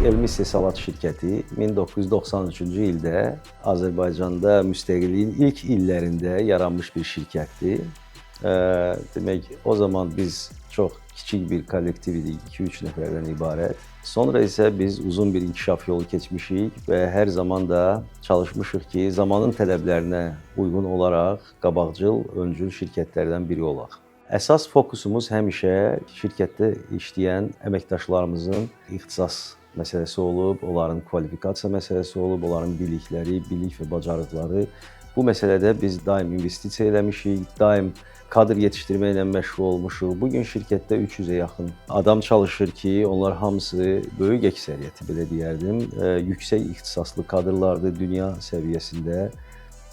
Elmi İstehsalat Şirkəti 1993-cü ildə Azərbaycanda müstəqilliyin ilk illərində yaranmış bir şirkətdir. Demək, o zaman biz çox kiçik bir kollektiv idik, 2-3 nəfərdən ibarət. Sonra isə biz uzun bir inkişaf yolu keçmişik və hər zaman da çalışmışıq ki, zamanın tələblərinə uyğun olaraq qabaqcıl, öncül şirkətlərdən biri olaq. Əsas fokusumuz həmişə şirkətdə işləyən əməkdaşlarımızın ixtisas məsələsi olub, onların kvalifikasiya məsələsi olub, onların bilikləri, bilik və bacarıqları. Bu məsələdə biz daim investisiya eləmişik, daim kadr yetişdirməklə məşğul olmuşuq. Bugün şirkətdə 300-ə yaxın adam çalışır ki, onlar hamısı böyük əksəriyyəti, belə deyərdim, yüksək ixtisaslı kadrlardır, dünya səviyyəsində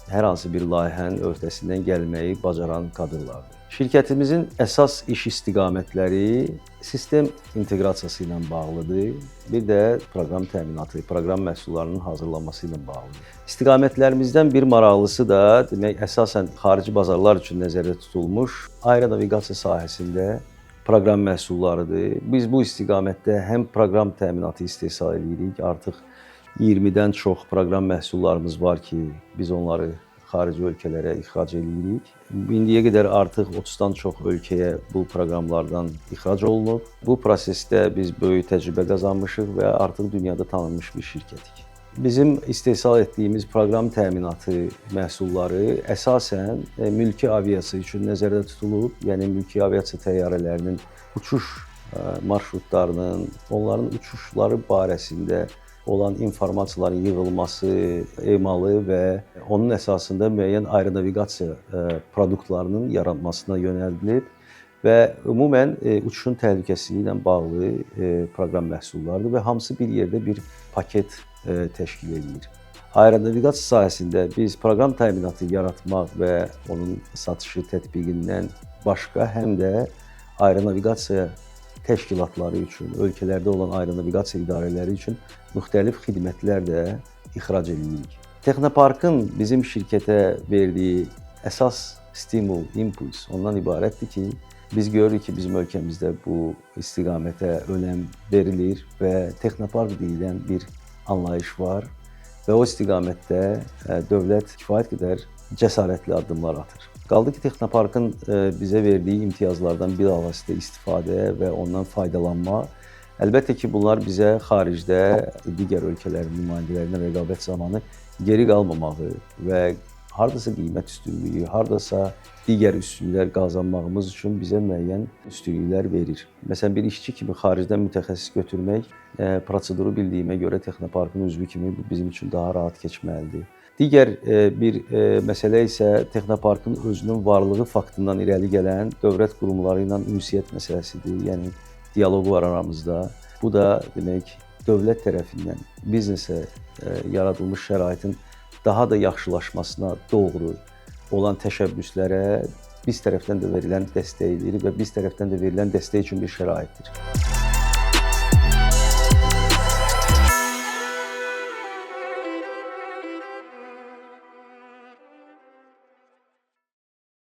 hər hansı bir layihənin öhdəsindən gəlməyi bacaran kadrlardır. Şirkətimizin əsas iş istiqamətləri sistem inteqrasiyası ilə bağlıdır. Bir də proqram təminatı, proqram məhsullarının hazırlanması ilə bağlıdır. İstiqamətlərimizdən bir maraqlısı da, demək, əsasən xarici bazarlar üçün nəzərdə tutulmuş aeronaviqasiya sahəsində proqram məhsullarıdır. Biz bu istiqamətdə həm proqram təminatı istehsal edirik, artıq 20-dən çox proqram məhsullarımız var ki, biz onları xarici ölkələrə ixrac edirik. İndiyə qədər artıq 30-dan çox ölkəyə bu proqramlardan ixrac olunub. Bu prosesdə biz böyük təcrübə qazanmışıq və artıq dünyada tanınmış bir şirkətik. Bizim istehsal etdiyimiz proqram təminatı məhsulları əsasən mülki aviasiya üçün nəzərdə tutulub. Yəni, mülki aviasiya təyyarələrinin uçuş marşrutlarının, onların uçuşları barəsində olan informasiyaların yığılması, emalı və onun əsasında müəyyən aeronaviqasiya produktlarının yaranmasına yönəldilib və ümumən uçuşun təhlükəsizliyi ilə bağlı proqram məhsullarıdır və hamısı bir yerdə bir paket təşkil edir. Aeronaviqasiya sahəsində biz proqram təminatı yaratmaq və onun satışı tətbiqindən başqa həm də aeronaviqasiya təşkilatları üçün, ölkələrdə olan aeronaviqasiya idarələri üçün müxtəlif xidmətlər də ixrac edirik. Texnoparkın bizim şirkətə verdiyi əsas stimul, impuls ondan ibarətdir ki, biz görürük ki, bizim ölkəmizdə bu istiqamətə önəm verilir və Texnopark deyilən bir anlayış var və o istiqamətdə dövlət kifayət qədər cəsarətli addımlar atır. Qaldı ki, Texnoparkın bizə verdiyi imtiyazlardan bilavasitə istifadə və ondan faydalanma. Əlbəttə ki, bunlar bizə xaricdə digər ölkələrin nümayəndələrinə rəqabət zamanı geri qalmamağı və hardasa qiymət üstünlüyü, hardasa digər üstünlüklər qazanmağımız üçün bizə müəyyən üstünlüklər verir. Məsələn, bir işçi kimi xaricdən mütəxəssis götürmək, proseduru bildiyimə görə Texnoparkın üzvü kimi bu bizim üçün daha rahat keçməlidir. Digər bir məsələ isə Texnoparkın özünün varlığı faktından irəli gələn dövlət qurumları ilə ünsiyyət məsələsidir. Yəni, diyaloq var aramızda. Bu da, demək, dövlət tərəfindən biznesə yaradılmış şəraitin daha da yaxşılaşmasına doğru olan təşəbbüslərə biz tərəfdən də verilən dəstəkdir və biz tərəfdən də verilən dəstək üçün bir şəraitdir.